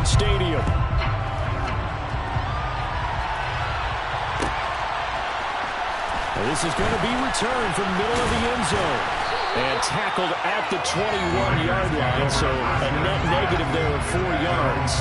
Stadium. This is going to be returned from the middle of the end zone. And tackled at the 21-yard line, so a net negative there of 4 yards.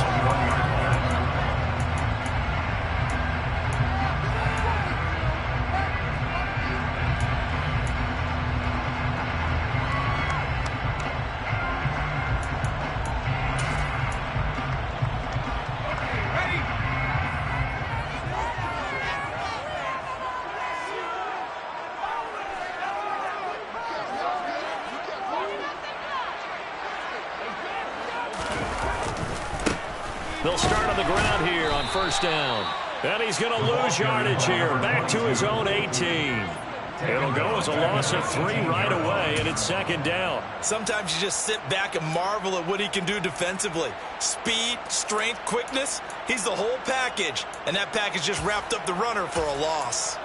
They'll start on the ground here on first down. And he's going to lose yardage here. Back to his own 18. It'll go as a loss of 3 right away, and it's second down. Sometimes you just sit back and marvel at what he can do defensively. Speed, strength, quickness. He's the whole package. And that package just wrapped up the runner for a loss.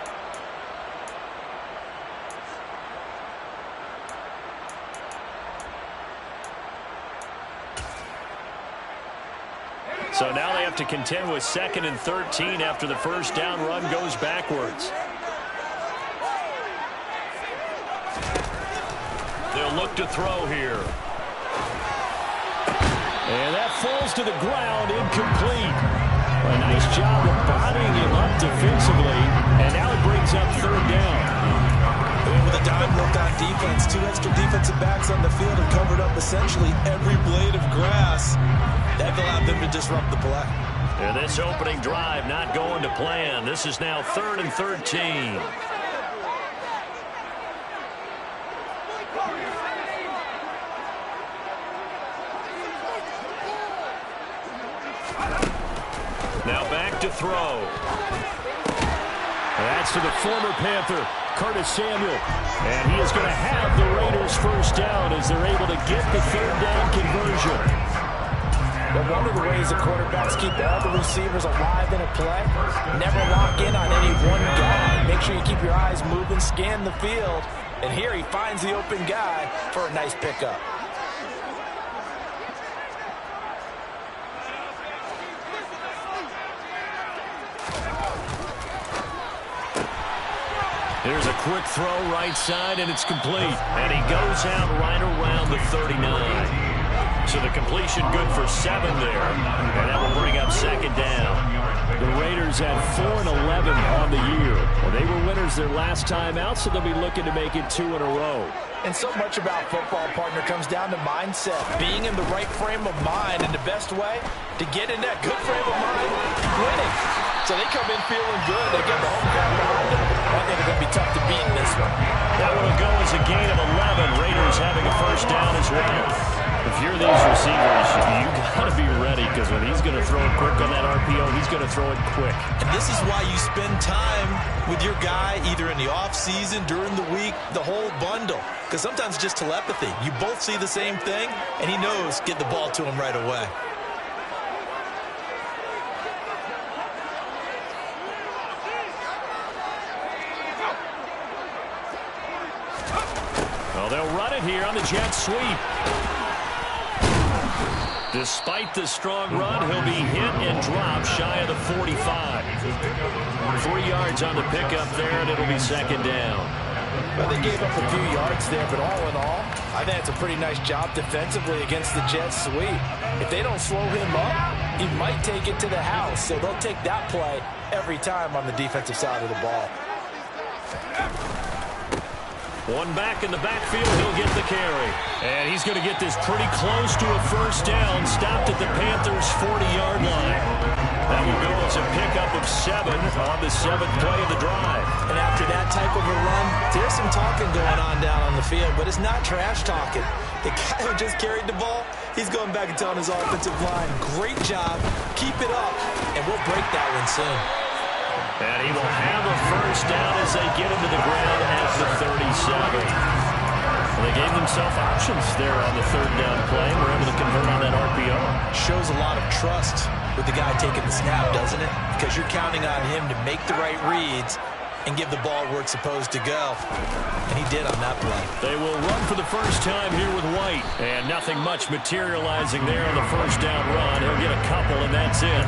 So now they have to contend with 2nd and 13 after the first down run goes backwards. They'll look to throw here. And that falls to the ground, incomplete. A nice job of bodying him up defensively, and now it brings up 3rd down. With a dime look on defense, 2 extra defensive backs on the field and covered up essentially every blade of grass. That allowed them to disrupt the play. And this opening drive not going to plan. This is now 3rd and 13. Now back to throw. That's to the former Panther, Curtis Samuel. And he is going to have the Raiders first down as they're able to get the 3rd down conversion. But one of the ways the quarterbacks keep all the receivers alive in a play, never lock in on any one guy. Make sure you keep your eyes moving, scan the field. And here he finds the open guy for a nice pickup. Here's a quick throw right side, and it's complete. And he goes out right around the 39. So the completion good for 7 there. And that will bring up 2nd down. The Raiders had 4 and 11 on the year. Well, they were winners their last time out, so they'll be looking to make it 2 in a row. And so much about football, partner, comes down to mindset. Being in the right frame of mind, and the best way to get in that good frame of mind, winning. So they come in feeling good. They get the home crowd behind them. I think it's going to be tough to beat in this one. That will go as a gain of 11. Raiders having a first down as well. If you're these receivers, you got to be ready, because when he's going to throw it quick on that RPO, he's going to throw it quick. And this is why you spend time with your guy either in the offseason, during the week, the whole bundle. Because sometimes it's just telepathy. You both see the same thing, and he knows get the ball to him right away. Well, they'll run it here on the jet sweep. Despite the strong run, he'll be hit and dropped shy of the 45. 3 yards on the pickup there, and it'll be 2nd down. Well, they gave up a few yards there, but all in all, I think it's a pretty nice job defensively against the jet sweep. If they don't slow him up, he might take it to the house, so they'll take that play every time on the defensive side of the ball. One back in the backfield, he'll get the carry. And he's going to get this pretty close to a first down, stopped at the Panthers' 40-yard line. That will go as a pickup of 7 on the 7th play of the drive. And after that type of a run, there's some talking going on down on the field, but it's not trash talking. The guy who just carried the ball, he's going back and telling his offensive line, great job, keep it up, and we'll break that one soon. And he will have a first down as they get him to the ground at the 37. Well, they gave themselves options there on the 3rd down play and were able to convert on that RPO. Shows a lot of trust with the guy taking the snap, doesn't it? Because you're counting on him to make the right reads and give the ball where it's supposed to go. And he did on that play. They will run for the first time here with White. And nothing much materializing there on the first down run. He'll get a couple, and that's it.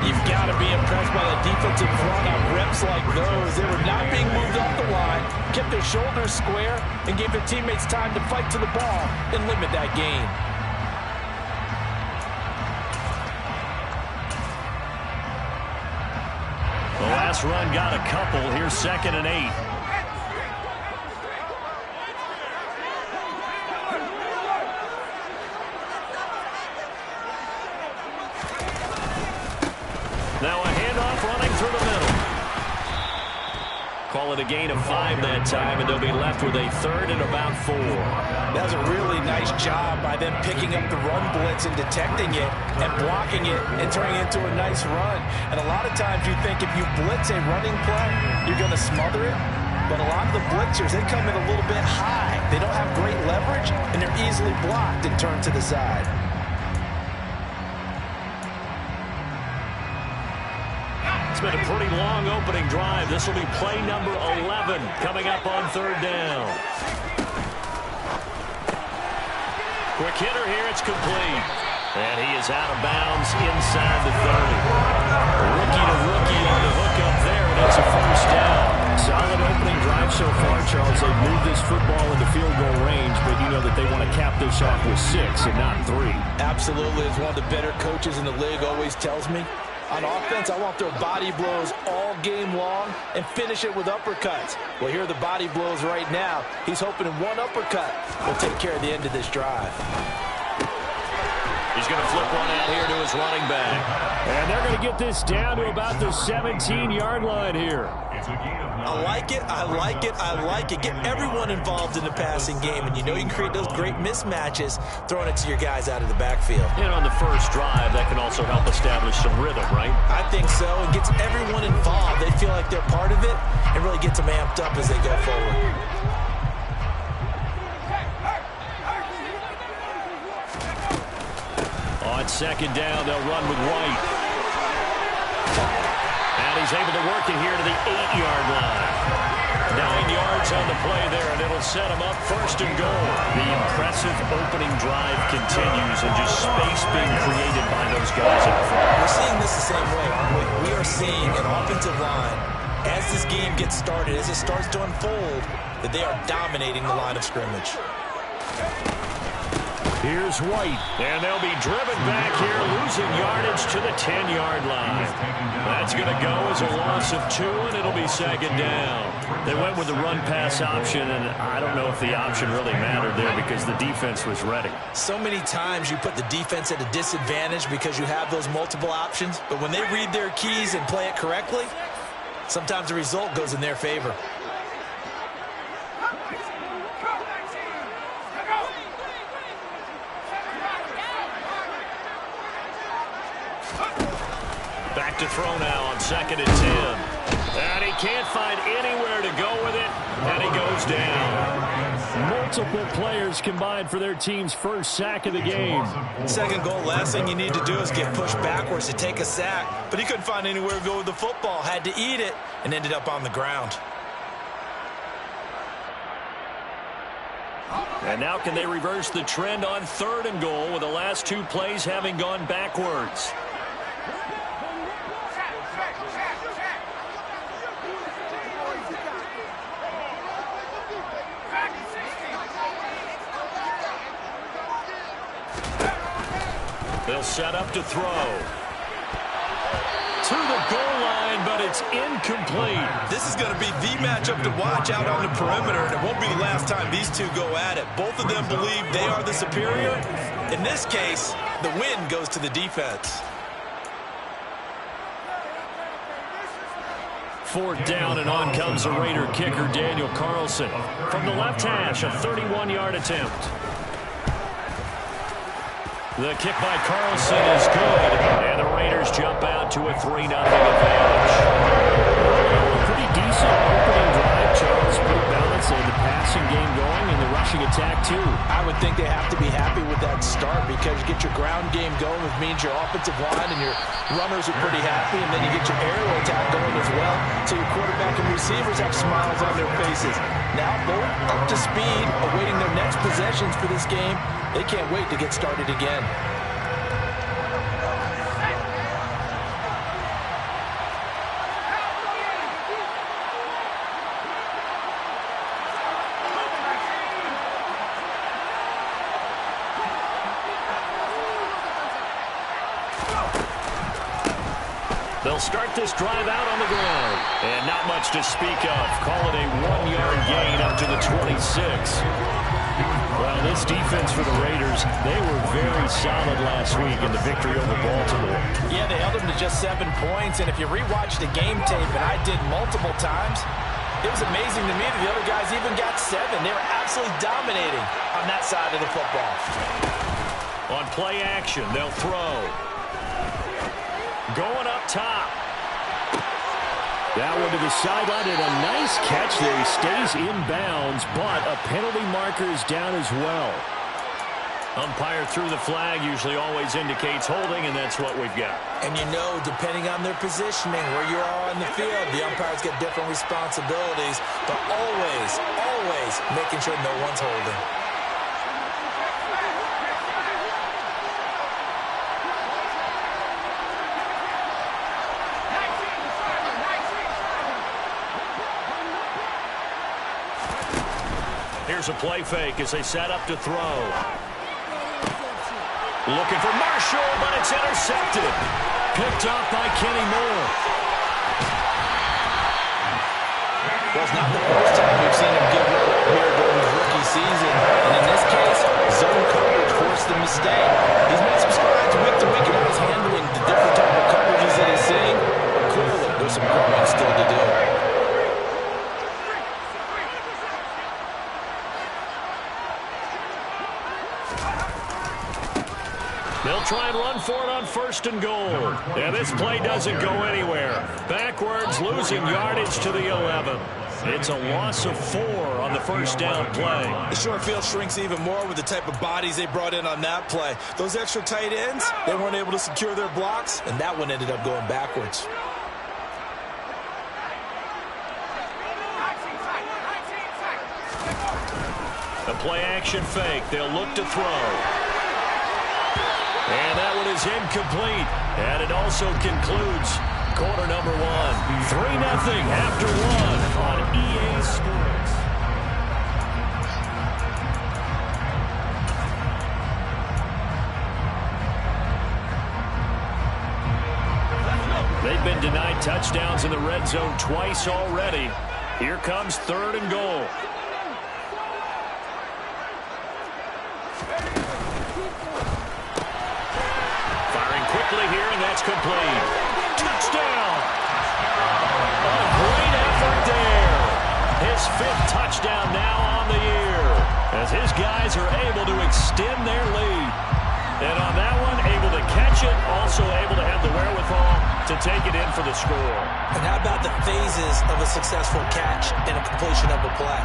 You've got to be impressed by the defensive front on reps like those. They were not being moved off the line, kept their shoulders square, and gave their teammates time to fight to the ball and limit that gain. The last run got a couple. Here's 2nd and 8. Now a handoff running through the middle. Call it a gain of 5 that time, and they'll be left with a 3rd and about 4. That was a really nice job by them picking up the run blitz and detecting it and blocking it and turning it into a nice run. And a lot of times you think if you blitz a running play, you're going to smother it. But a lot of the blitzers, they come in a little bit high. They don't have great leverage, and they're easily blocked and turned to the side. It's been a pretty long opening drive. This will be play number 11 coming up on 3rd down. Quick hitter here. It's complete. And he is out of bounds inside the 30. Rookie to rookie on the hook up there, and it's a first down. Solid opening drive so far, Charles. They've moved this football into field goal range, but you know that they want to cap this off with 6 and not 3. Absolutely. As one of the better coaches in the league always tells me, on offense, I want their body blows all game long and finish it with uppercuts. Well, here are the body blows right now. He's hoping one uppercut will take care of the end of this drive. He's going to flip one out here to his running back. And they're going to get this down to about the 17-yard line here. I like it, I like it, I like it. Get everyone involved in the passing game, and you know you can create those great mismatches throwing it to your guys out of the backfield. And on the first drive, that can also help establish some rhythm, right? I think so. It gets everyone involved. They feel like they're part of it and really gets them amped up as they go forward. On 2nd down, they'll run with White. And he's able to work it here to the 8-yard line. 9 yards on the play there, and it'll set him up 1st and goal. The impressive opening drive continues, and just space being created by those guys up front. We're seeing this the same way, aren't we? We are seeing an offensive line, as this game gets started, as it starts to unfold, that they are dominating the line of scrimmage. Here's White, and they'll be driven back here, losing yardage to the 10-yard line. That's going to go as a loss of 2, and it'll be 2nd down. They went with the run-pass option, and I don't know if the option really mattered there because the defense was ready. So many times you put the defense at a disadvantage because you have those multiple options, but when they read their keys and play it correctly, sometimes the result goes in their favor. Back to throw now on 2nd and 10. And he can't find anywhere to go with it, and he goes down. Multiple players combined for their team's first sack of the game. 2nd goal, last thing you need to do is get pushed backwards to take a sack. But he couldn't find anywhere to go with the football, had to eat it, and ended up on the ground. And now can they reverse the trend on 3rd and goal with the last 2 plays having gone backwards? They'll set up to throw. To the goal line, but it's incomplete. This is going to be the matchup to watch out on the perimeter, and it won't be the last time these two go at it. Both of them believe they are the superior. In this case, the win goes to the defense. 4th down, and on comes the Raider kicker, Daniel Carlson. From the left hash, a 31-yard attempt. The kick by Carlson is good, and the Raiders jump out to a 3-0 advantage. Pretty decent opening drive, Charles. Pretty balanced. They had the passing game going and the rushing attack too. I would think they have to be happy with that start because you get your ground game going, which means your offensive line and your runners are pretty happy, and then you get your aerial attack going as well. So your quarterback and receivers have smiles on their faces. Now both up to speed, awaiting their next possessions for this game. They can't wait to get started again. They'll start this drive out on the ground. And not much to speak of. Call it a 1-yard gain up to the 26. Well, this defense for the Raiders, they were very solid last week in the victory over Baltimore. Yeah, they held them to just 7 points. And if you rewatch the game tape, and I did multiple times, it was amazing to me that the other guys even got 7. They were absolutely dominating on that side of the football. On play action, they'll throw. Going up top. That one to the sideline, and a nice catch there. He stays in bounds, but a penalty marker is down as well. Umpire threw the flag, usually always indicates holding, and that's what we've got. And you know, depending on their positioning, where you are on the field, the umpires get different responsibilities, but always making sure no one's holding. Here's a play fake as they set up to throw. Looking for Marshall, but it's intercepted. Picked off by Kenny Moore. Well, it's not the first time we've seen him give one up here during his rookie season. And in this case, zone coverage forced the mistake. He's made some strides week to week, and he's handling the different type of coverages that he's seeing. But clearly, there's some growing still to do. They'll try and run for it on 1st and goal. And this play doesn't go anywhere. Backwards, losing yardage to the 11. It's a loss of 4 on the first down play. The short field shrinks even more with the type of bodies they brought in on that play. Those extra tight ends, they weren't able to secure their blocks, and that one ended up going backwards. A play-action fake. They'll look to throw. And that one is incomplete. And it also concludes quarter number 1. 3-0 after 1 on EA Sports. They've been denied touchdowns in the red zone twice already. Here comes 3rd and goal. Here, and that's complete. Touchdown! A great effort there. His 5th touchdown now on the year as his guys are able to extend their lead. And on that one, able to catch it, also able to have the wherewithal to take it in for the score. And how about the phases of a successful catch and a completion of a play?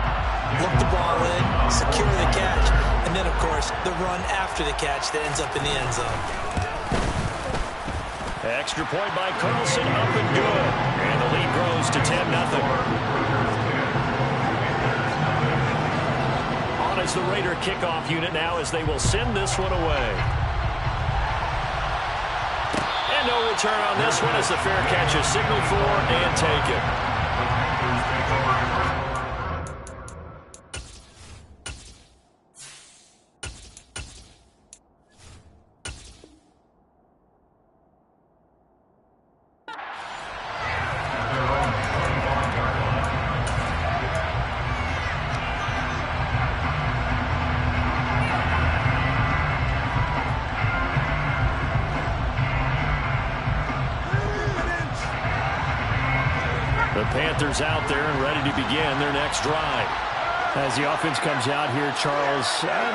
Look the ball in, secure the catch, and then, of course, the run after the catch that ends up in the end zone. Extra point by Carlson, up and good. And the lead grows to 10-0. On is the Raider kickoff unit now as they will send this one away. And no return on this one as the fair catch is signaled for and taken. Panthers out there and ready to begin their next drive. As the offense comes out here, Charles,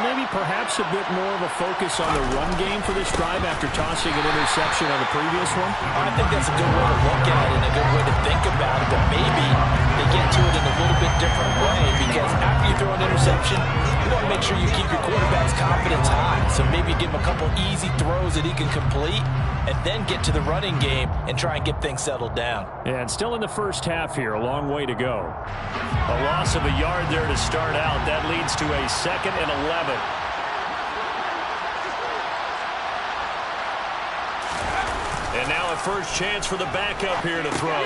maybe perhaps a bit more of a focus on the run game for this drive after tossing an interception on the previous one? I think that's a good way to look at it and a good way to think about it, but maybe they get to it in a little bit different way because after you throw an interception, you want to make sure you keep couple easy throws that he can complete, and then get to the running game and try and get things settled down. And still in the first half here, a long way to go. A loss of a yard there to start out. That leads to a 2nd and 11. And now a first chance for the backup here to throw.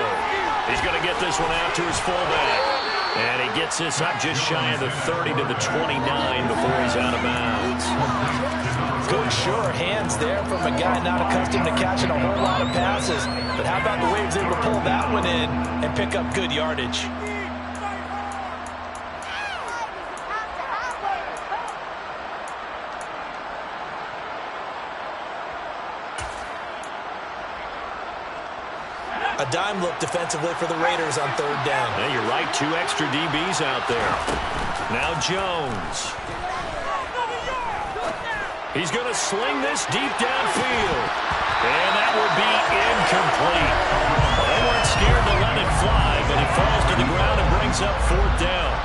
He's going to get this one out to his fullback. And he gets this up just shy of the 30 to the 29 before he's out of bounds. Good, sure hands there from a guy not accustomed to catching a whole lot of passes. But how about the way he was able to pull that one in and pick up good yardage? A dime look defensively for the Raiders on 3rd down. Yeah, you're right. 2 extra DBs out there. Now Jones. He's going to sling this deep downfield. And that will be incomplete. They weren't scared to let it fly, but he falls to the ground and brings up 4th down.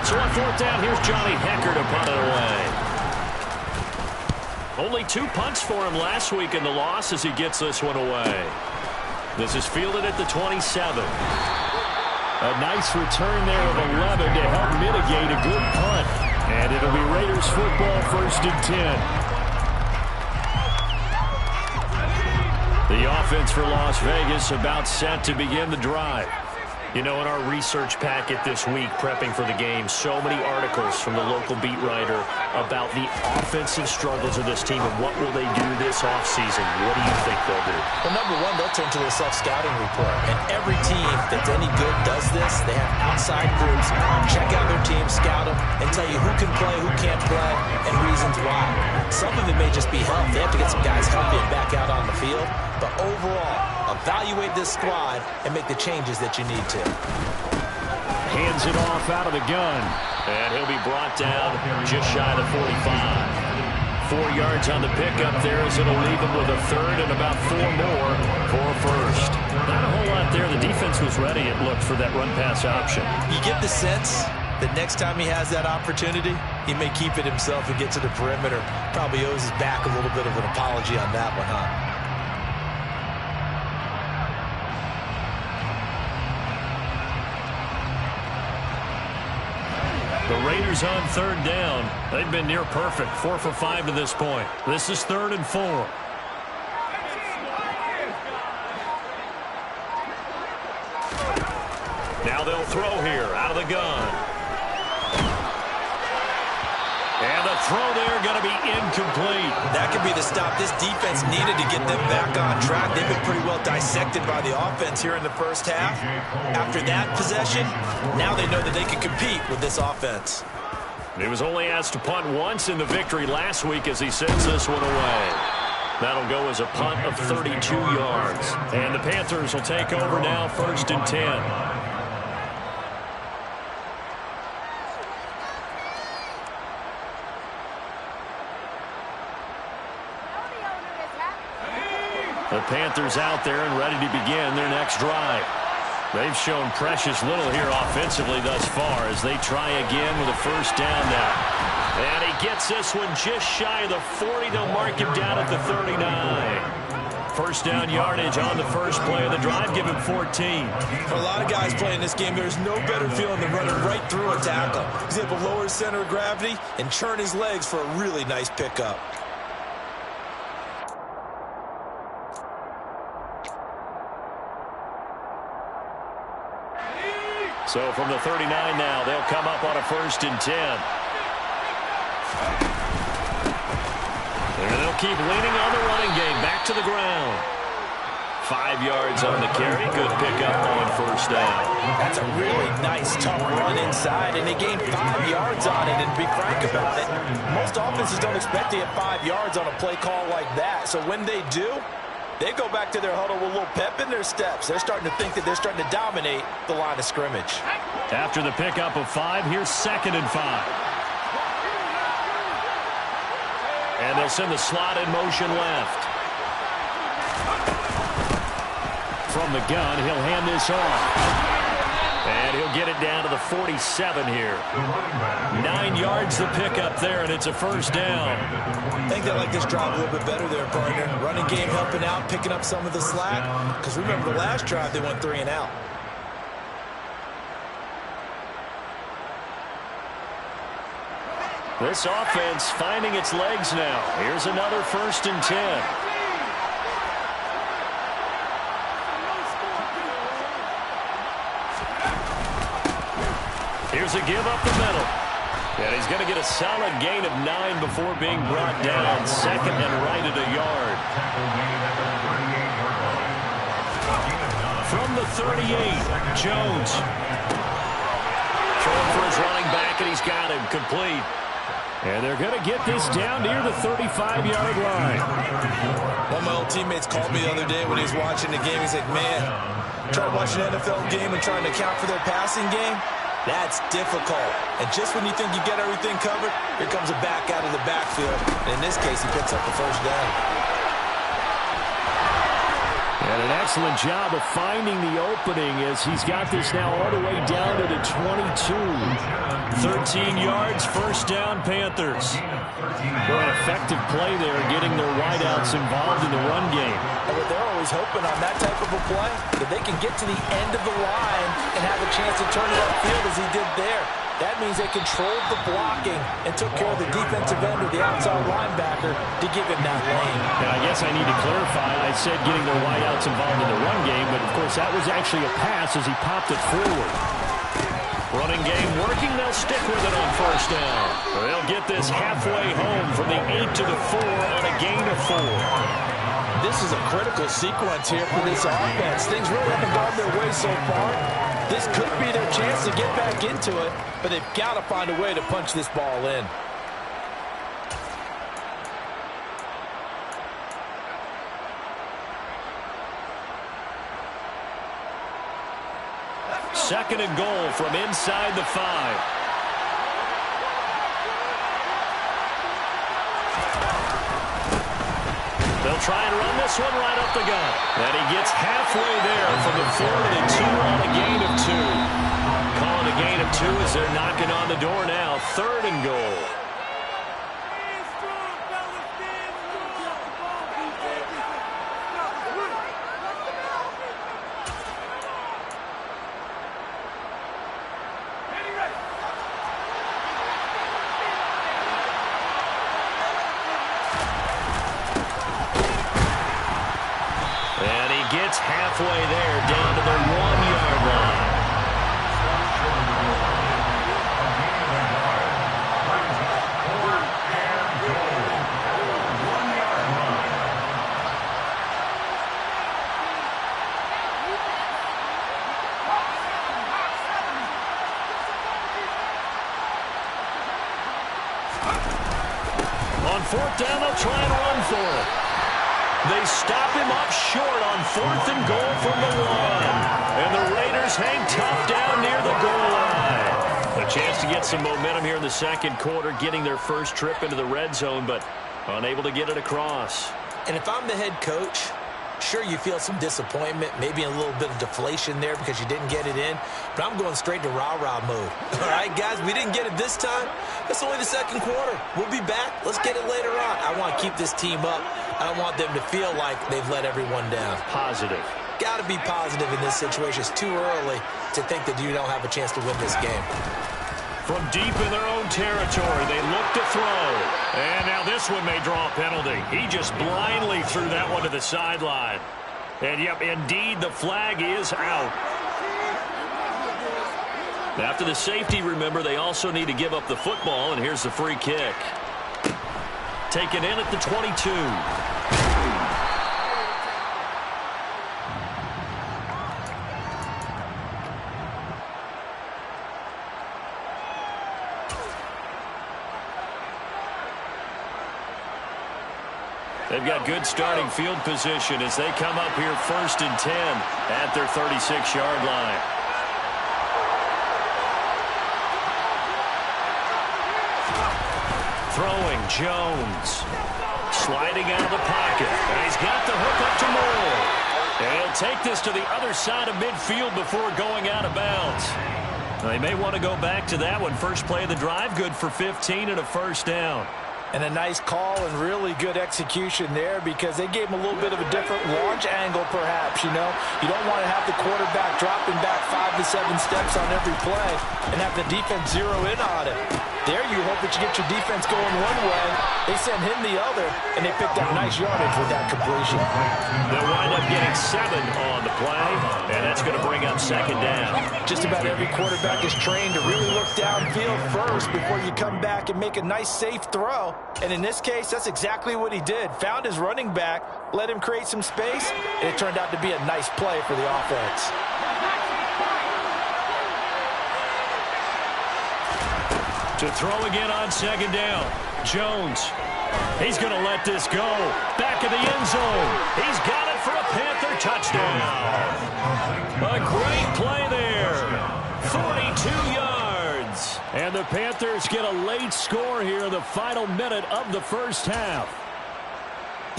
So on 4th down, here's Johnny Hekker to punt it away. Only 2 punts for him last week in the loss as he gets this one away. This is fielded at the 27. A nice return there of 11 to help mitigate a good punt. And it'll be Raiders football 1st and 10. The offense for Las Vegas about set to begin the drive. You know, in our research packet this week, prepping for the game, so many articles from the local beat writer about the offensive struggles of this team and what will they do this offseason. What do you think they'll do? Well, number one, they'll turn to their self-scouting report. And every team that's any good does this. They have outside groups, check out their team, scout them, and tell you who can play, who can't play, and reasons why. Some of it may just be health. They have to get some guys healthy and back out on the field. But overall, evaluate this squad and make the changes that you need to. Hands it off out of the gun. And he'll be brought down just shy of the 45. 4 yards on the pickup there as it'll leave him with a 3rd and about 4 more for a 1st. Not a whole lot there. The defense was ready, it looked, for that run-pass option. You get the sense that next time he has that opportunity, he may keep it himself and get to the perimeter. Probably owes his back a little bit of an apology on that one, huh? The Raiders on 3rd down. They've been near perfect. 4 for 5 to this point. This is 3rd and 4. Now they'll throw here out of the gun. And the throw there going to be incomplete. That could be the stop this defense needed to get them back on track. They've been pretty well dissected by the offense here in the first half. After that possession, now they know that they can compete with this offense. He was only asked to punt once in the victory last week as he sends this one away. That'll go as a punt of 32 yards. And the Panthers will take over now 1st and 10. The Panthers out there and ready to begin their next drive. They've shown precious little here offensively thus far as they try again with a 1st down now. And he gets this one just shy of the 40. They'll mark him down at the 39. 1st down yardage on the first play of the drive. Give him 14. For a lot of guys playing this game, there's no better feeling than running right through a tackle. He's able to lower his center of gravity and churn his legs for a really nice pickup. So from the 39 now, they'll come up on a 1st and 10. And they'll keep leaning on the running game. Back to the ground. 5 yards on the carry. Good pickup on 1st down. That's a really nice, tough run inside, and they gained 5 yards on it. And to be frank about it, most offenses don't expect to get 5 yards on a play call like that. So when they do, they go back to their huddle with a little pep in their steps. They're starting to think that they're starting to dominate the line of scrimmage. After the pickup of 5, here's 2nd and 5. And they'll send the slot in motion left. From the gun, he'll hand this off. And He'll get it down to the 47 here. 9 yards to pick up there, and it's a first down. I think they like this drive a little bit better there, partner. Running game helping out, picking up some of the slack. Because remember, the last drive, they went 3 and out. This offense finding its legs now. Here's another 1st and 10. Here's a give up the middle. And he's going to get a solid gain of 9 before being brought down. 2nd and right at a yard. From the 38, Jones. Throwing for his running back, and he's got him complete. And they're going to get this down near the 35-yard line. One of my old teammates called me the other day when he was watching the game. He's like, man, trying to watch an NFL game and trying to account for their passing game, that's difficult. And just when you think you get everything covered, here comes a back out of the backfield. And in this case, he picks up the first down. And an excellent job of finding the opening as he's got this now all the way down to the 22. 13 yards, first down, Panthers. Boy, an effective play there, getting their wideouts involved in the run game. But they're always hoping on that type of a play that they can get to the end of the line and have a chance to turn it upfield as he did there. That means they controlled the blocking and took care of the defensive end or the outside linebacker to give him that lane. Now, I guess I need to clarify. I said getting their wideouts involved in the run game, but, of course, that was actually a pass as he popped it forward. Running game working. They'll stick with it on first down. They'll get this halfway home from the 8 to the 4 on a gain of 4. This is a critical sequence here for this offense. Things really haven't gone their way so far. This could be their chance to get back into it, but they've got to find a way to punch this ball in. Second and goal from inside the 5. They'll try and run this one right up the gut. And he gets halfway there from the 4 to the 2 on a gain of 2. Calling a gain of 2 as they're knocking on the door now. 3rd and goal. Halfway there, down to the 1-yard line. On 4th down, they'll try and run for it. They stop him up short on 4th and goal from the 1. And the Raiders hang tough down near the goal line. A chance to get some momentum here in the second quarter, getting their first trip into the red zone, but unable to get it across. And if I'm the head coach, sure, you feel some disappointment, maybe a little bit of deflation there because you didn't get it in, but I'm going straight to rah-rah mode. All right, guys, we didn't get it this time. It's only the second quarter. We'll be back. Let's get it later on. I want to keep this team up. I don't want them to feel like they've let everyone down. Positive. Got to be positive in this situation. It's too early to think that you don't have a chance to win this game. From deep in their own territory, they look to throw. And now this one may draw a penalty. He just blindly threw that one to the sideline. And, yep, indeed, the flag is out. After the safety, remember, they also need to give up the football, and here's the free kick. Taken in at the 22. They've got good starting field position as they come up here 1st and 10 at their 36-yard line. Throwing, Jones. Sliding out of the pocket. And he's got the hook up to Moore. And he'll take this to the other side of midfield before going out of bounds. They may want to go back to that one. First play of the drive, good for 15 and a first down. And a nice call and really good execution there because they gave him a little bit of a different launch angle perhaps, you know. You don't want to have the quarterback dropping back 5 to 7 steps on every play and have the defense zero in on it. There you hope that you get your defense going one way. They sent him the other, and they picked up nice yardage with that completion. They'll wind up getting 7 on the play, and that's going to bring up second down. Just about every quarterback is trained to really look downfield first before you come back and make a nice, safe throw. And in this case, that's exactly what he did. Found his running back, let him create some space, and it turned out to be a nice play for the offense. To throw again on second down. Jones. He's going to let this go. Back of the end zone. He's got it for a Panther touchdown. A great play there. 42 yards. And the Panthers get a late score here in the final minute of the first half.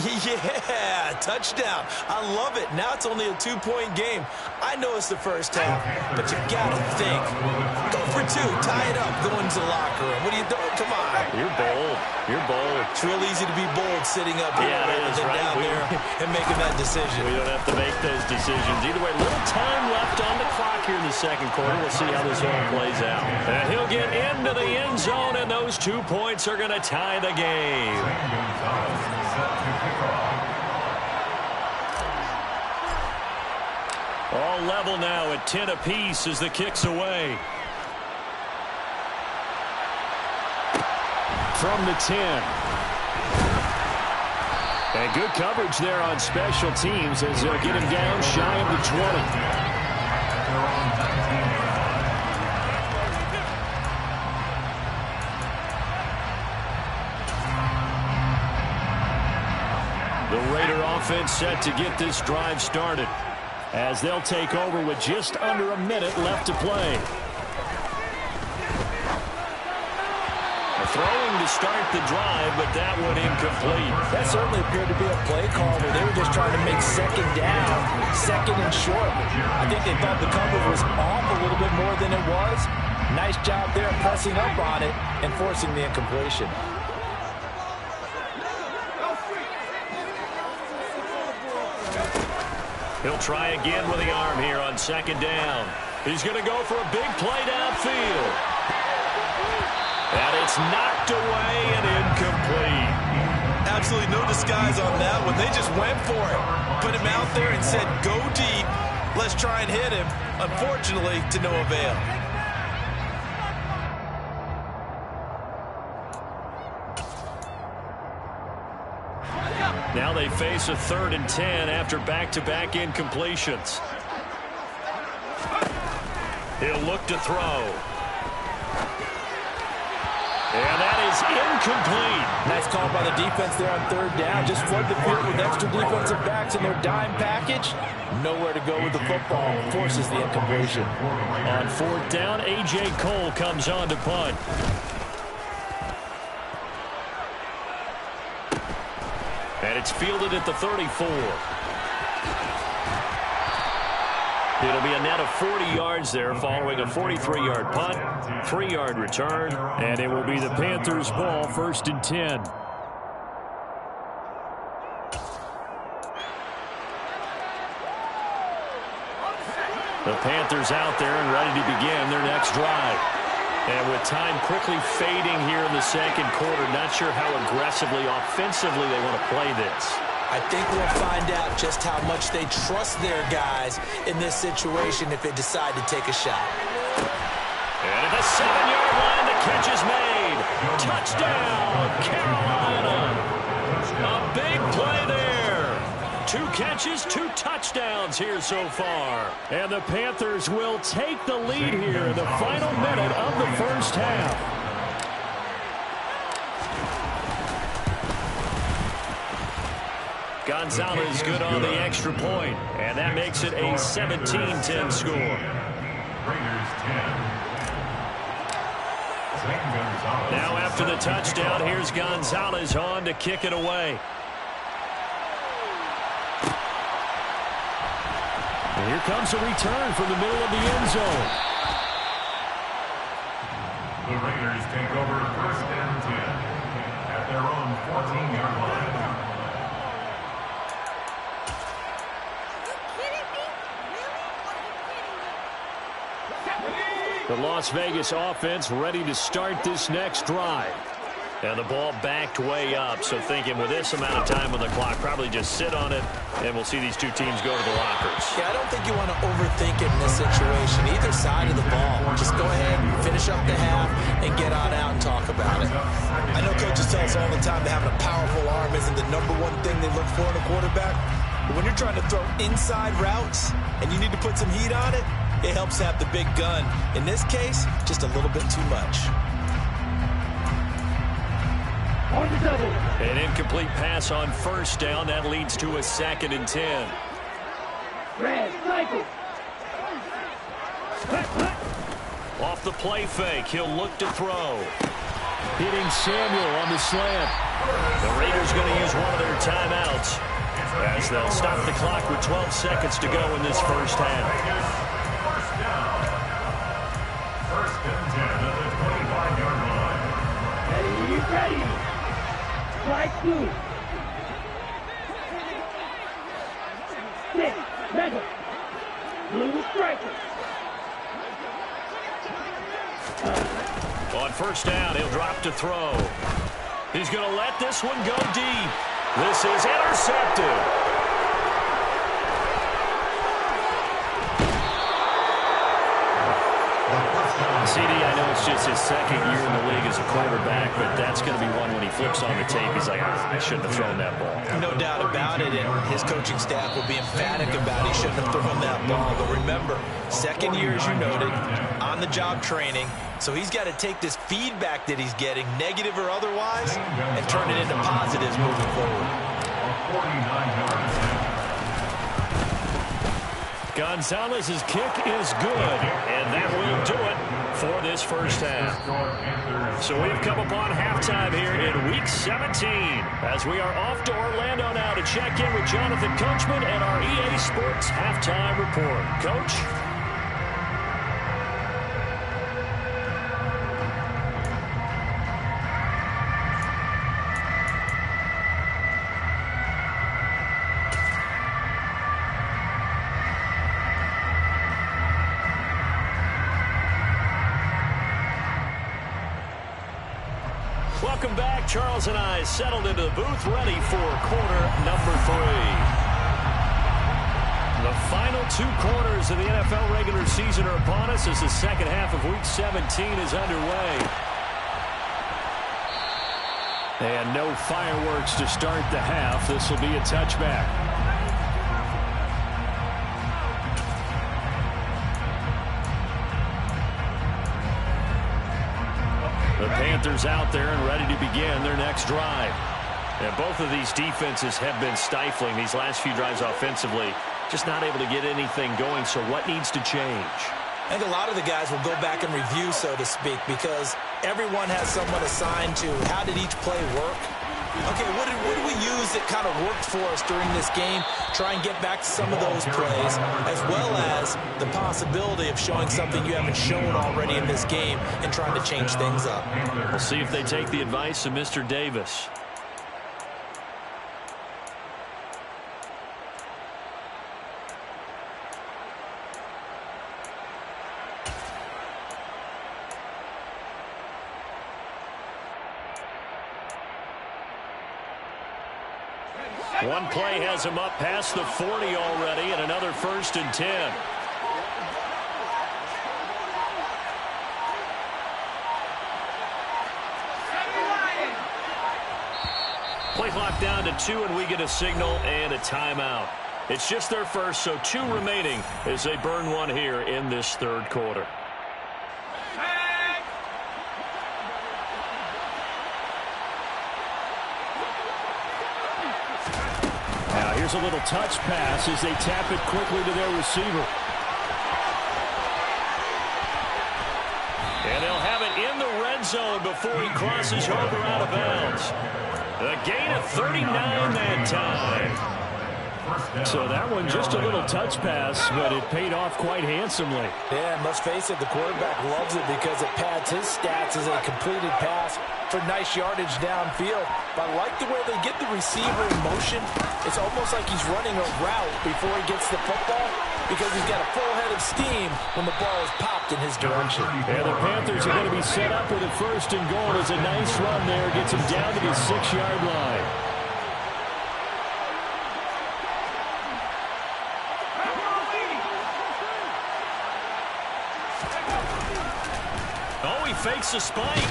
Yeah, touchdown. I love it. Now it's only a 2-point game. I know it's the first half, but you got to think. Go for 2. Tie it up. Go into the locker room. What are you doing? Come on. You're bold. You're bold. It's real easy to be bold sitting up here rather than down there and making that decision. We don't have to make those decisions. Either way, little time left on the clock here in the second quarter. We'll see how this all plays out. And he'll get into the end zone, and those 2 points are going to tie the game. All level now at 10 apiece as the kick's away. From the 10. And good coverage there on special teams as they'll get him down shy of the 20. The Raider offense set to get this drive started as they'll take over with just under a minute left to play. Throwing to start the drive, but that one incomplete. That certainly appeared to be a play call where they were just trying to make second down, second and short. I think they thought the coverage was off a little bit more than it was. Nice job there pressing up on it and forcing the incompletion. He'll try again with the arm here on second down. He's going to go for a big play downfield. And it's knocked away and incomplete. Absolutely no disguise on that one. They just went for it. Put him out there and said, go deep. Let's try and hit him. Unfortunately, to no avail. Now they face a 3rd and 10 after back-to-back incompletions. He'll look to throw. And that is incomplete. Nice call by the defense there on 3rd down. Just flood the field with extra defensive backs in their dime package. Nowhere to go with the football. Forces the incompletion. On 4th down, A.J. Cole comes on to punt. And it's fielded at the 34. It'll be a net of 40 yards there following a 43-yard punt, 3-yard return, and it will be the Panthers' ball, 1st and 10. The Panthers out there and ready to begin their next drive. And with time quickly fading here in the second quarter, not sure how aggressively, offensively they want to play this. I think we'll find out just how much they trust their guys in this situation if they decide to take a shot. And at the 7-yard line, the catch is made. Touchdown, Carolina. A big play there. 2 catches, 2 touchdowns here so far. And the Panthers will take the lead here in the final minute of the first half. Gonzalez good on the extra point, and that makes it a 17-10 score. Now after the touchdown, here's Gonzalez on to kick it away. And here comes a return from the middle of the end zone. The Raiders take over 1st and 10 at their own 14-yard line. The Las Vegas offense ready to start this next drive. And the ball backed way up, so thinking with this amount of time on the clock, probably just sit on it, and we'll see these two teams go to the lockers. Yeah, I don't think you want to overthink it in this situation. Either side of the ball. Just go ahead, finish up the half, and get on out and talk about it. I know coaches tell us all the time that having a powerful arm isn't the #1 thing they look for in a quarterback. But when you're trying to throw inside routes and you need to put some heat on it, it helps have the big gun. In this case, just a little bit too much. An incomplete pass on 1st down. That leads to a 2nd and 10. Off the play fake, he'll look to throw. Hitting Samuel on the slant. The Raiders going to use one of their timeouts as they'll stop the clock with 12 seconds to go in this first half. 1st and 10 at the 25-yard line. Ready. Strike 2. 6. Mega. Blue striker. On 1st down, he'll drop to throw. He's going to let this one go deep. This is intercepted. CD, I know it's just his 2nd year in the league as a quarterback, but that's going to be one when he flips on the tape. He's like, I shouldn't have thrown that ball. No doubt about it, and his coaching staff will be emphatic about he shouldn't have thrown that ball. But remember, 2nd year, as you noted, on-the-job training. So he's got to take this feedback that he's getting, negative or otherwise, and turn it into positives moving forward. 49-yard attempt. Gonzalez's kick is good, and that will do it for this first half. So we've come upon halftime here in Week 17 as we are off to Orlando now to check in with Jonathan Coachman and our EA Sports Halftime Report. Coach? Welcome back. Charles and I settled into the booth, ready for quarter number 3. The final 2 quarters of the NFL regular season are upon us as the second half of Week 17 is underway. And no fireworks to start the half. This will be a touchback. The Panthers out there and ready to begin their next drive. And both of these defenses have been stifling these last few drives offensively. Just not able to get anything going, so what needs to change? I think a lot of the guys will go back and review, so to speak, because everyone has someone assigned to how did each play work. Okay, what did we use that kind of worked for us during this game? Try and get back to some of those plays, as well as the possibility of showing something you haven't shown already in this game and trying to change things up. We'll see if they take the advice of Mr. Davis. One play has him up past the 40 already, and another 1st and 10. Play clock down to 2, and we get a signal and a timeout. It's just their first, so 2 remaining as they burn one here in this 3rd quarter. Now here's a little touch pass as they tap it quickly to their receiver. And they'll have it in the red zone before he crosses over out of bounds. A gain of 39 that time. So that one just a little touch pass, but it paid off quite handsomely. Yeah, and let's face it, the quarterback loves it because it pads his stats as a completed pass for nice yardage downfield. But I like the way they get the receiver in motion. It's almost like he's running a route before he gets the football because he's got a full head of steam when the ball is popped in his direction. And the Panthers are going to be set up with a 1st and goal. It's a nice run there. Gets him down to the 6-yard line. Oh, he fakes a spike.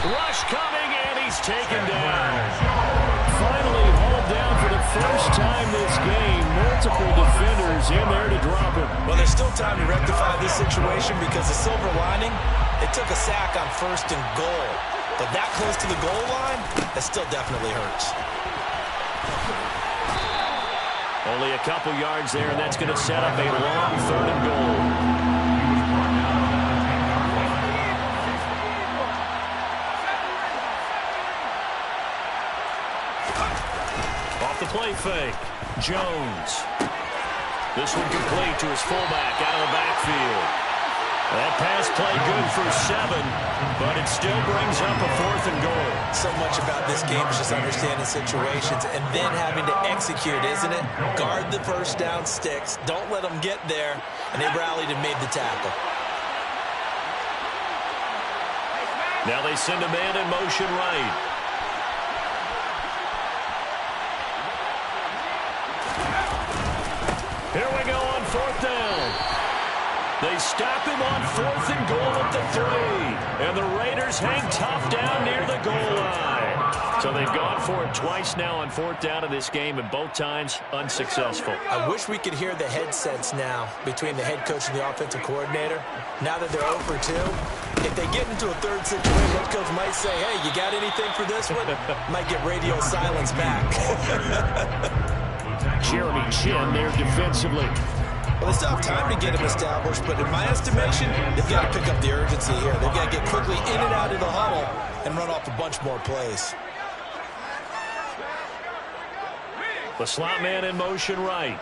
Rush coming, and he's taken down. Finally hauled down for the first time this game. Multiple defenders in there to drop him. Well, there's still time to rectify this situation because the silver lining, it took a sack on 1st and goal. But that close to the goal line, that still definitely hurts. Only a couple yards there, and that's going to set up a long 3rd and goal. Off the play fake. Jones. This one complete to his fullback out of the backfield. That pass play good for 7, but it still brings up a 4th and goal. So much about this game is just understanding situations and then having to execute, isn't it? Guard the first down sticks. Don't let them get there. And they rallied and made the tackle. Now they send a man in motion right. Here we go on 4th down. They stop him on 4th and goal at the 3. And the Raiders hang tough down near the goal line. So they've gone for it twice now on 4th down in this game, and both times unsuccessful. I wish we could hear the headsets now between the head coach and the offensive coordinator. Now that they're 0 for 2, if they get into a 3rd situation, head coach might say, hey, you got anything for this one? Might get radio silence back. Jeremy Chinn there defensively. Well, they still have time to get him established, but in my estimation, they've got to pick up the urgency here. They've got to get quickly in and out of the huddle and run off a bunch more plays. The slot man in motion right.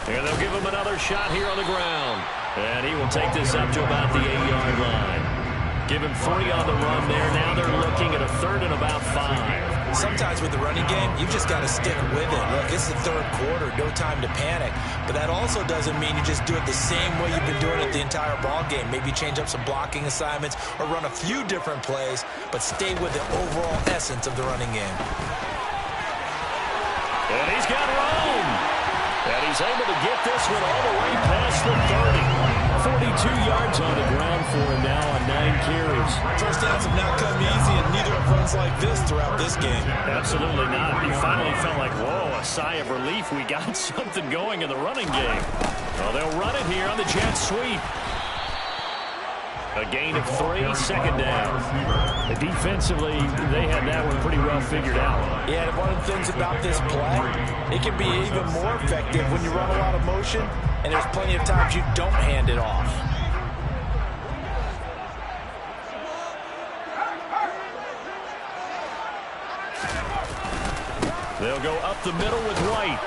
And they'll give him another shot here on the ground. And he will take this up to about the 8-yard line. Give him 3 on the run there. Now they're looking at a 3rd and about 5. Sometimes with the running game, you've just got to stick with it. Look, it's the 3rd quarter, no time to panic. But that also doesn't mean you just do it the same way you've been doing it the entire ball game. Maybe change up some blocking assignments or run a few different plays, but stay with the overall essence of the running game. And he's got room. And he's able to get this one all the way past the 30. 42 yards on the ground for him now on 9 carries. First downs have not come easy, and neither have runs like this throughout this game. Absolutely not. You finally felt like, whoa, a sigh of relief. We got something going in the running game. Well, they'll run it here on the jet sweep. A gain of 3, 2nd down. Defensively, they had that one pretty well figured out. Yeah, and one of the things about this play, it can be even more effective when you run a lot of motion, and there's plenty of times you don't hand it off. They'll go up the middle with White.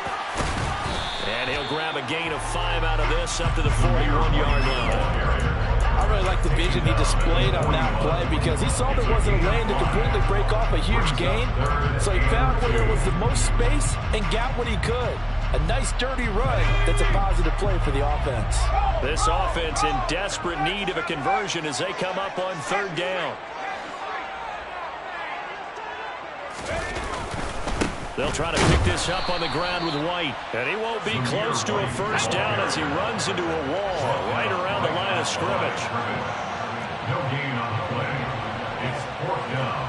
And he'll grab a gain of 5 out of this up to the 41-yard line. I really like the vision he displayed on that play because he saw there wasn't a lane to completely break off a huge gain. So he found where there was the most space and got what he could. A nice, dirty run that's a positive play for the offense. This offense in desperate need of a conversion as they come up on 3rd down. They'll try to pick this up on the ground with White. And he won't be close to a 1st down as he runs into a wall right around the line of scrimmage. No gain on the play. It's 4th down.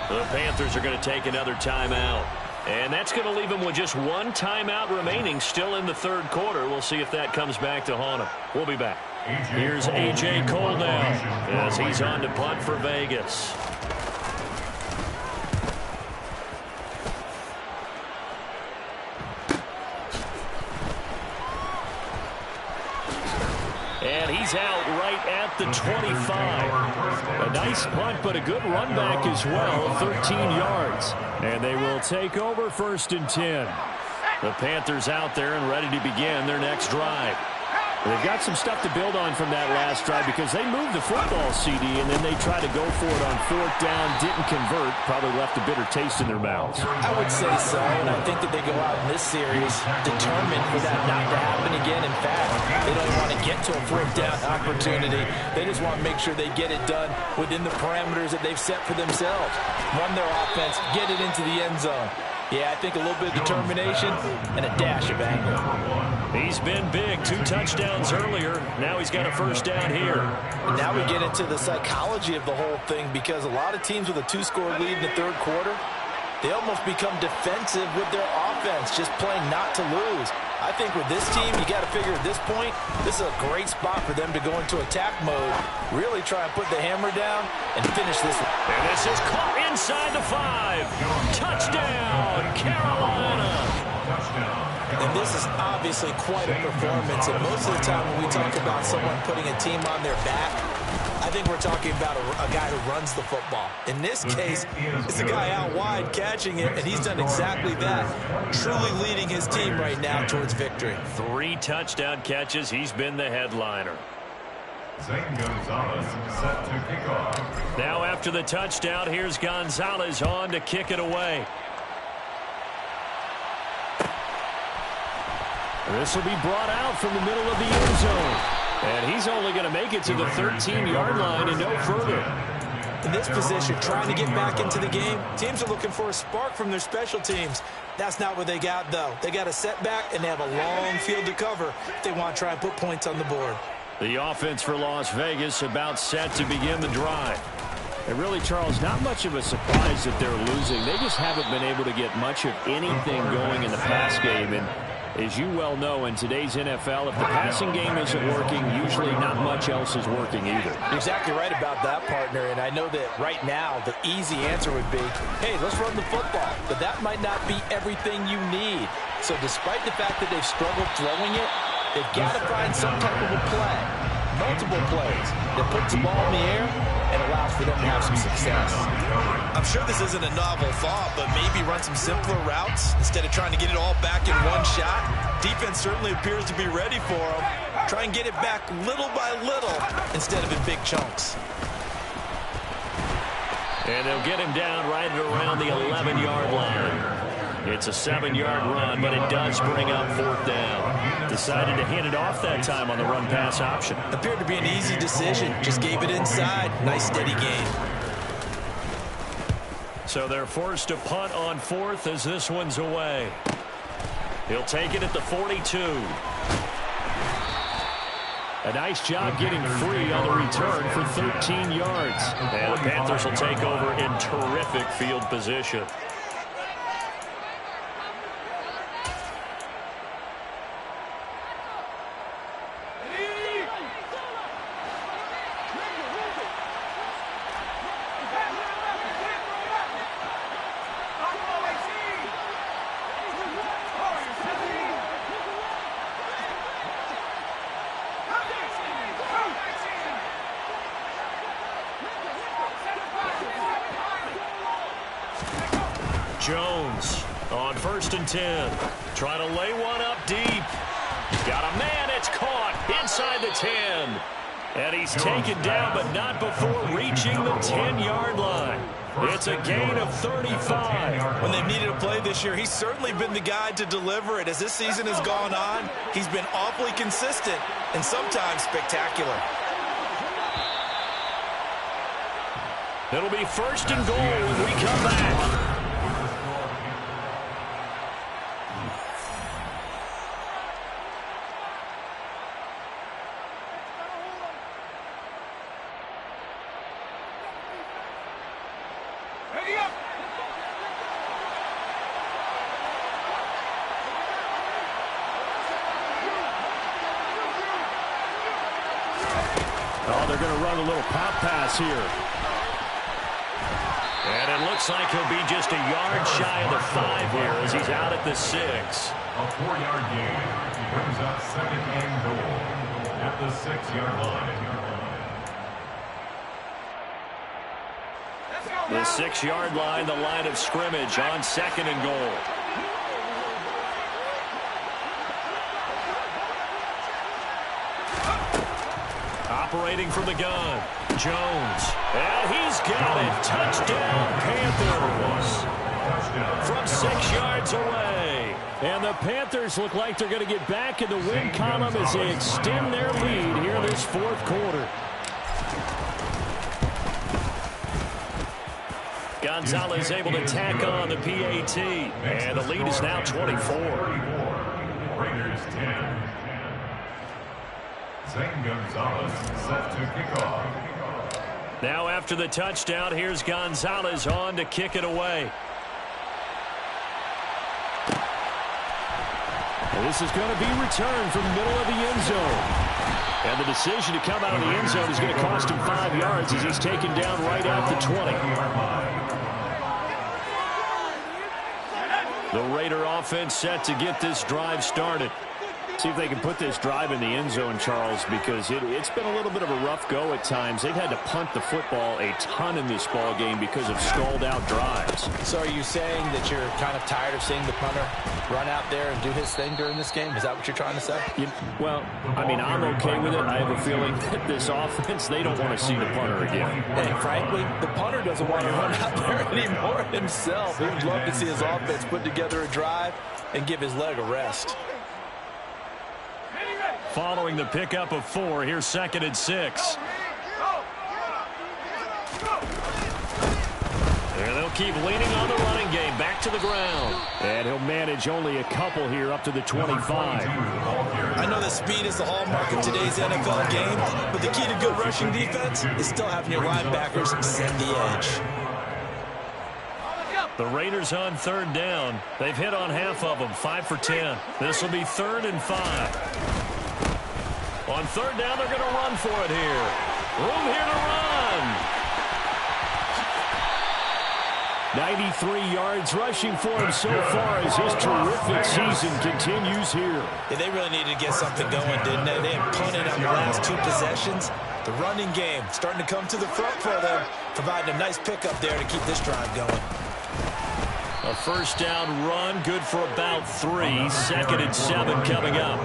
The Panthers are going to take another timeout. And that's going to leave them with just 1 timeout remaining still in the 3rd quarter. We'll see if that comes back to haunt them. We'll be back. Here's A.J. Cole now as he's on to punt for Vegas. He's out right at the 25. A nice punt, but a good run back as well, 13 yards. And they will take over 1st and 10. The Panthers out there and ready to begin their next drive. They've got some stuff to build on from that last drive because they moved the football, CD, and then they tried to go for it on 4th down, didn't convert, probably left a bitter taste in their mouths. I would say so, and I think that they go out in this series determined for that not to happen again. In fact, they don't want to get to a 4th down opportunity. They just want to make sure they get it done within the parameters that they've set for themselves. Run their offense, get it into the end zone. Yeah, I think a little bit of determination and a dash of anger. He's been big. 2 touchdowns earlier. Now he's got a 1st down here. And now we get into the psychology of the whole thing because a lot of teams with a 2-score lead in the 3rd quarter, they almost become defensive with their offense, just playing not to lose. I think with this team, you got to figure at this point, this is a great spot for them to go into attack mode, really try and put the hammer down and finish this one. And this is caught inside the 5. Touchdown, Carolina. And this is obviously quite a performance. And most of the time when we talk about someone putting a team on their back, I think we're talking about a guy who runs the football. In this case, it's a guy out wide catching it, and he's done exactly that, truly leading his team right now towards victory. 3 touchdown catches. He's been the headliner. Zane Gonzalez set to kick off. Now after the touchdown, here's Gonzalez on to kick it away. This will be brought out from the middle of the end zone. And he's only going to make it to the 13-yard line and no further. In this position, trying to get back into the game, teams are looking for a spark from their special teams. That's not what they got, though. They got a setback, and they have a long field to cover if they want to try and put points on the board. The offense for Las Vegas about set to begin the drive. And really, Charles, not much of a surprise that they're losing. They just haven't been able to get much of anything going in the pass game. And as you well know, in today's NFL, if the passing game isn't working, usually not much else is working either. You're exactly right about that, partner. And I know that right now the easy answer would be, hey, let's run the football. But that might not be everything you need. So despite the fact that they've struggled throwing it, they've got to find some type of a play, multiple plays, that puts the ball in the air and allows for them to have some success. I'm sure this isn't a novel thought, but maybe run some simpler routes instead of trying to get it all back in one shot. Defense certainly appears to be ready for them. Try and get it back little by little instead of in big chunks. And they'll get him down right around the 11-yard line. It's a 7-yard run, but it does bring up 4th down. Decided to hand it off that time on the run-pass option. Appeared to be an easy decision. Just gave it inside. Nice steady gain. So they're forced to punt on 4th as this one's away. He'll take it at the 42. A nice job getting free on the return for 13 yards. And the Panthers will take over in terrific field position. Jones on 1st and 10. Trying to lay one up deep. Got a man. It's caught inside the 10. And he's taken down, but not before reaching the 10-yard line. It's a gain of 35. When they've needed a play this year, he's certainly been the guy to deliver it. As this season has gone on, he's been awfully consistent and sometimes spectacular. It'll be 1st and goal when we come back. Oh, they're going to run a little pop pass here. And it looks like he'll be just a yard shy of the 5 here as he's out at the 6. A 4-yard gain. Brings up 2nd and goal. at the 6-yard line. The 6-yard line, the line of scrimmage on 2nd and goal. Operating from the gun, Jones. And he's got it. Touchdown, Panthers. From 6 yards away. And the Panthers look like they're going to get back in the win column as they extend their lead here in this 4th quarter. Gonzalez able to tack on the PAT. And the lead is now 24. Raiders 10. Zane Gonzalez set to kick off. Now after the touchdown, here's Gonzalez on to kick it away. And this is going to be returned from the middle of the end zone. And the decision to come out of the end zone is going to cost him 5 yards as he's taken down right at the 20. The Raider offense set to get this drive started. See if they can put this drive in the end zone, Charles, because it's been a little bit of a rough go at times. They've had to punt the football a ton in this ball game because of stalled-out drives. So are you saying that you're kind of tired of seeing the punter run out there and do his thing during this game? Is that what you're trying to say? Well, I mean, I'm okay with it. I have a feeling that this offense, they don't want to see the punter again. Hey, frankly, the punter doesn't want to run out there anymore himself. He would love to see his offense put together a drive and give his leg a rest. Following the pickup of 4, here's 2nd and 6. And they'll keep leaning on the running game back to the ground. And he'll manage only a couple here up to the 25. I know that speed is the hallmark of today's NFL game, but the key to good rushing defense is still having your linebackers set the edge. The Raiders on 3rd down. They've hit on half of them, 5 for 10. This will be 3rd and 5. On 3rd down, they're going to run for it here. Room here to run. 93 yards rushing for him so far as his terrific season continues here. Yeah, they really needed to get something going, didn't they? They had punted on the last 2 possessions. The running game starting to come to the front for them, providing a nice pickup there to keep this drive going. A 1st down run, good for about 3. 2nd and 7 coming up.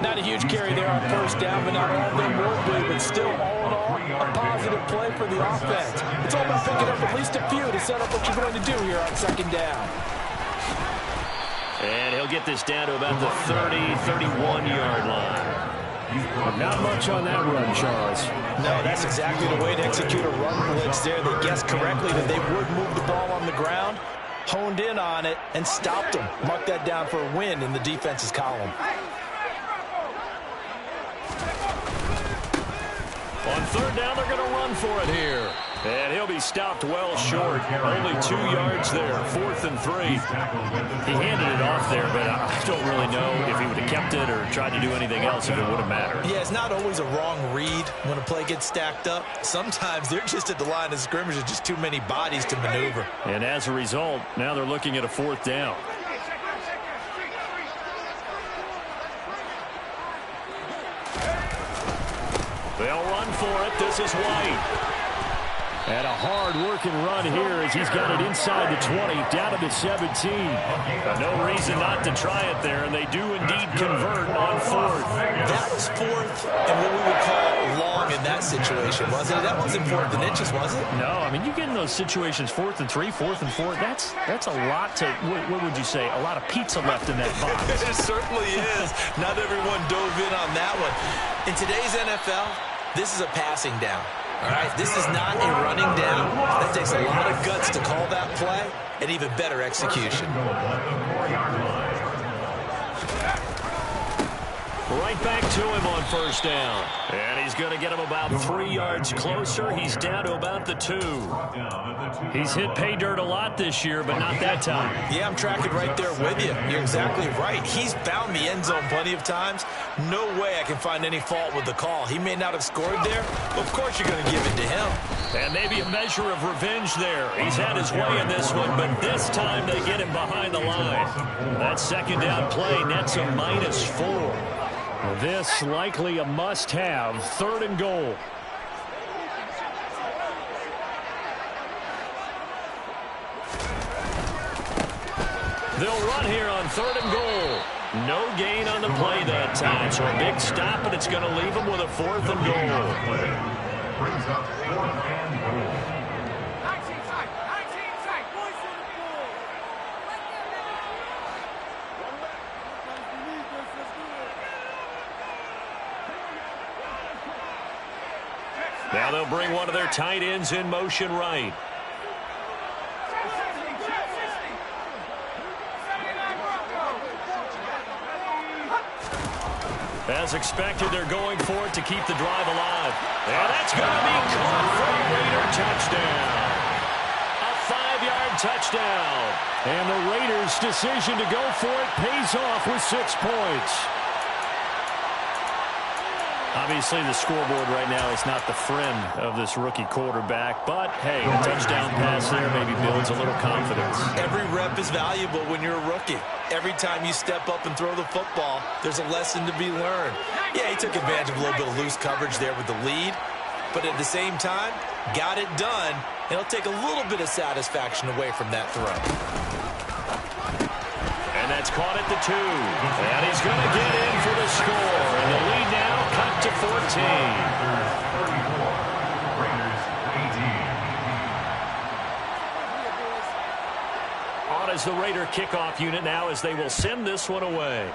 Not a huge carry there on 1st down, but not all of them will be. But still, all in all, a positive play for the offense. It's all about picking up at least a few to set up what you're going to do here on 2nd down. And he'll get this down to about the 30, 31-yard line. Not much on that run, Charles. No, that's exactly the way to execute a run blitz there. They guessed correctly that they would move the ball on the ground, honed in on it, and stopped them. Mark that down for a win in the defense's column. On 3rd down, they're going to run for it here. And he'll be stopped well short. Only 2 yards there. 4th and 3. He handed it off there, but I don't really know if he would have kept it or tried to do anything else if it would have mattered. Yeah, it's not always a wrong read when a play gets stacked up. Sometimes they're just at the line of scrimmage with just too many bodies to maneuver. And as a result, now they're looking at a 4th down. They'll run for it. This is White. And a hard-working run here as he's got it inside the 20, down to the 17. No reason not to try it there, and they do indeed convert on 4th. That was 4th and what we would call long in that situation, wasn't it? That wasn't 4th and inches, was it? No, I mean, you get in those situations, 4th and 3, 4th and 4, that's a lot to, what would you say, a lot of pizza left in that box. It certainly is. Not everyone dove in on that one. In today's NFL, this is a passing down. All right, this is not a running down. That takes a lot of guts to call that play and even better execution. Right back to him on 1st down. And he's going to get him about 3 yards closer. He's down to about the 2. He's hit pay dirt a lot this year, but not that time. Yeah, I'm tracking right there with you. You're exactly right. He's found the end zone plenty of times. No way I can find any fault with the call. He may not have scored there, but of course you're going to give it to him. And maybe a measure of revenge there. He's had his way in this one, but this time they get him behind the line. That 2nd down play nets a -4. This likely a must-have, 3rd and goal. They'll run here on 3rd and goal. No gain on the play that time, so a big stop, and it's going to leave them with a 4th and goal. Brings up 4th and goal. Now they'll bring one of their tight ends in motion right. As expected, they're going for it to keep the drive alive. And that's going to be caught for a Raider touchdown. A 5-yard touchdown. And the Raiders' decision to go for it pays off with 6 points. Obviously, the scoreboard right now is not the friend of this rookie quarterback. But, hey, a touchdown pass there maybe builds a little confidence. Every rep is valuable when you're a rookie. Every time you step up and throw the football, there's a lesson to be learned. Yeah, he took advantage of a little bit of loose coverage there with the lead. But at the same time, got it done. And he'll take a little bit of satisfaction away from that throw. And that's caught at the 2. And he's going to get in for the score. And the lead now cut to 14. On as the Raider kickoff unit now as they will send this one away.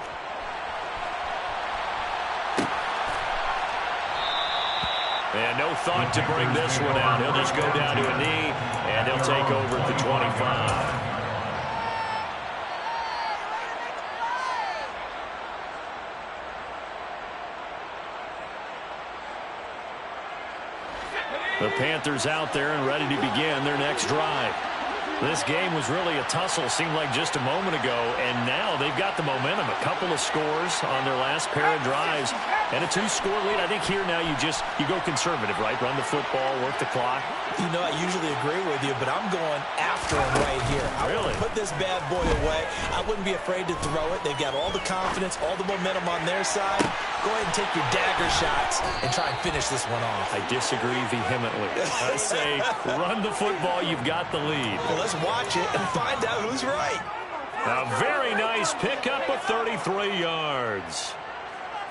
And no thought to bring this one out. He'll just go down to a knee, and he'll take over at the 25. The Panthers out there and ready to begin their next drive. This game was really a tussle, seemed like just a moment ago, and now they've got the momentum. A couple of scores on their last pair of drives, and a 2-score lead. I think here now you go conservative, right? Run the football, work the clock. You know, I usually agree with you, but I'm going after him right here. I really want to put this bad boy away. I wouldn't be afraid to throw it. They've got all the confidence, all the momentum on their side. Go ahead and take your dagger shots and try and finish this one off. I disagree vehemently. I say run the football. You've got the lead. Well, let's watch it and find out who's right. A very nice pickup of 33 yards.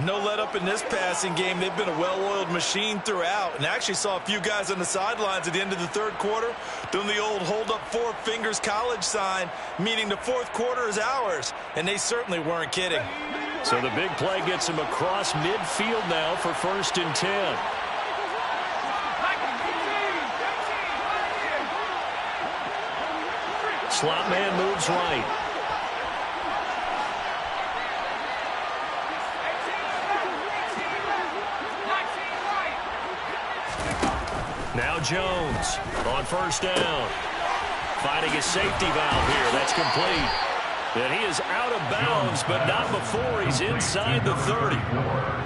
No let up in this passing game. They've been a well-oiled machine throughout. And I actually saw a few guys on the sidelines at the end of the 3rd quarter doing the old hold up 4 fingers college sign, meaning the 4th quarter is ours. And they certainly weren't kidding. So the big play gets him across midfield now for 1st and 10. Slot man moves right. Now Jones on 1st down. Finding his safety valve here. That's complete. And he is out of bounds, but not before he's inside the 30.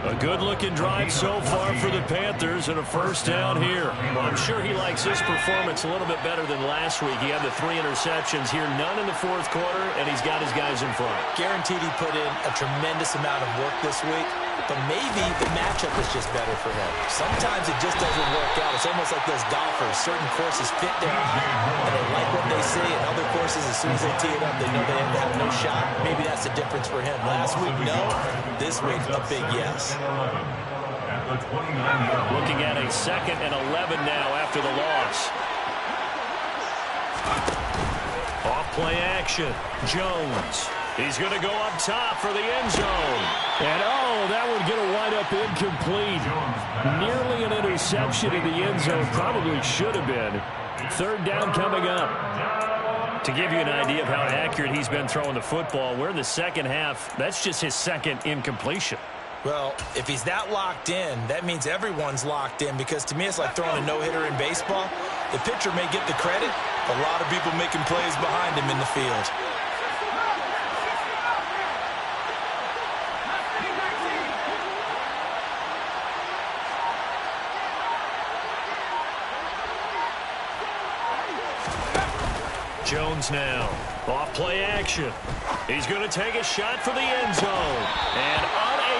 A good-looking drive so far for the Panthers and a 1st down here. Well, I'm sure he likes his performance a little bit better than last week. He had the 3 interceptions here, none in the 4th quarter, and he's got his guys in front. Guaranteed he put in a tremendous amount of work this week, but maybe the matchup is just better for him. Sometimes it just doesn't work out. It's almost like those golfers. Certain courses fit their eye, and they like what they see, and other courses, as soon as they tee it up, they know they have no shot. Maybe that's the difference for him. Last week, no. This week, a big yes. Looking at a 2nd and 11 now after the loss. Off play action. Jones. He's going to go up top for the end zone. And, oh, that would get a wind up incomplete. Nearly an interception in the end zone. Probably should have been. 3rd down coming up. To give you an idea of how accurate he's been throwing the football, we're in the 2nd half. That's just his 2nd incompletion. Well, if he's that locked in, that means everyone's locked in, because to me it's like throwing a no-hitter in baseball. The pitcher may get the credit, a lot of people making plays behind him in the field. Jones now. Off play action. He's going to take a shot for the end zone. And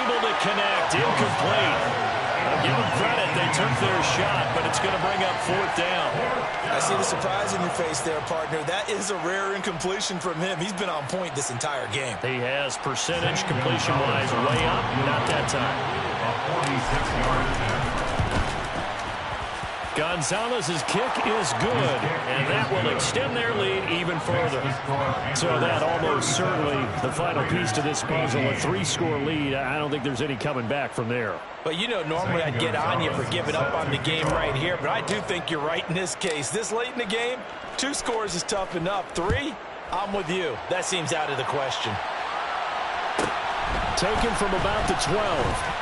Unable to connect. Incomplete. Give them credit. They took their shot, but it's going to bring up 4th down. I see the surprise in your face there, partner. That is a rare incompletion from him. He's been on point this entire game. He has percentage completion-wise way up. Not that time. A 46-yard attempt. Gonzalez's kick is good, and that will extend their lead even further. So that almost certainly the final piece to this puzzle, a 3-score lead. I don't think there's any coming back from there. But, you know, normally I'd get on you for giving up on the game right here, but I do think you're right in this case. This late in the game, 2 scores is tough enough. 3, I'm with you. That seems out of the question. Taken from about the 12.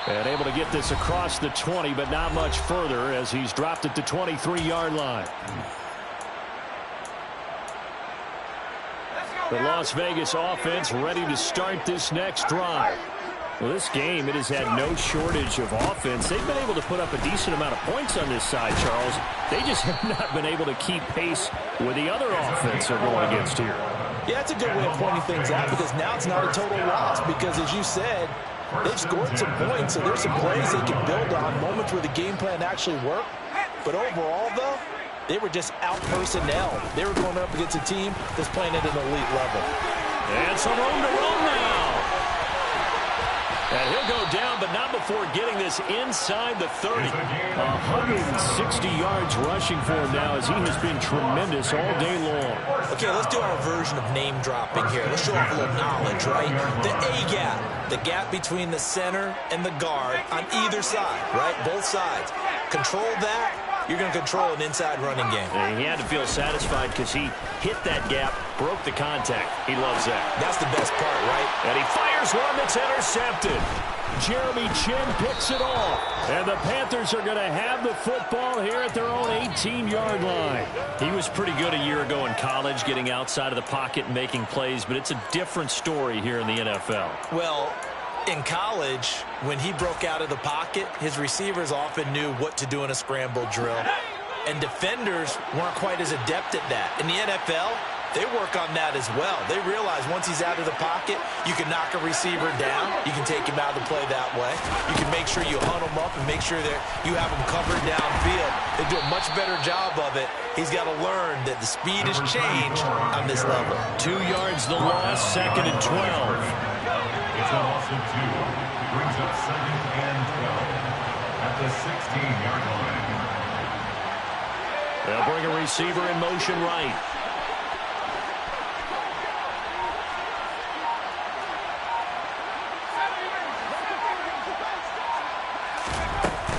And able to get this across the 20, but not much further as he's dropped it to 23-yard line. The Las Vegas offense ready to start this next drive. Well, this game, it has had no shortage of offense. They've been able to put up a decent amount of points on this side, Charles. They just have not been able to keep pace with the other offense they're going against here. Yeah, it's a good way of pointing things out because now it's not a total loss because, as you said, they've scored some points, so there's some plays they can build on, moments where the game plan actually worked. But overall, though, they were just out-personnel. They were going up against a team that's playing at an elite level. And some room to run now. And he'll go down, but not before getting this inside the 30. 160 yards rushing for him now as he has been tremendous all day long. Okay, let's do our version of name dropping here. Let's show off a little knowledge, right? The A-gap, the gap between the center and the guard on either side, right? Both sides. Control that, you're going to control an inside running game. And he had to feel satisfied because he hit that gap, broke the contact. He loves that. That's the best part, right? And he fires one that's intercepted. Jeremy Chinn picks it off. And the Panthers are going to have the football here at their own 18-yard line. He was pretty good a year ago in college, getting outside of the pocket and making plays, but it's a different story here in the NFL. Well, in college, when he broke out of the pocket, his receivers often knew what to do in a scramble drill. And defenders weren't quite as adept at that. In the NFL, they work on that as well. They realize once he's out of the pocket, you can knock a receiver down. You can take him out of the play that way. You can make sure you hunt him up and make sure that you have him covered downfield. They do a much better job of it. He's got to learn that the speed has changed on this level. 2 yards the loss, 2nd and 12. It's a loss of 2. Brings up 2nd and 12 at the 16-yard line. They'll bring a receiver in motion right.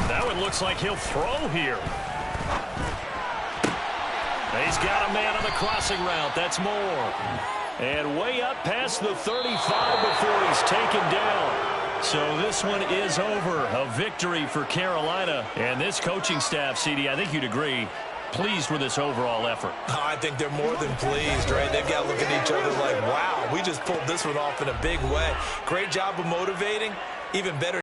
That one looks like he'll throw here. He's got a man on the crossing route. That's Moore. And way up past the 35 before he's taken down. So this one is over. A victory for Carolina. And this coaching staff, CD, I think you'd agree, pleased with this overall effort. Oh, I think they're more than pleased, right? They've got to look at each other like, wow, we just pulled this one off in a big way. Great job of motivating. Even better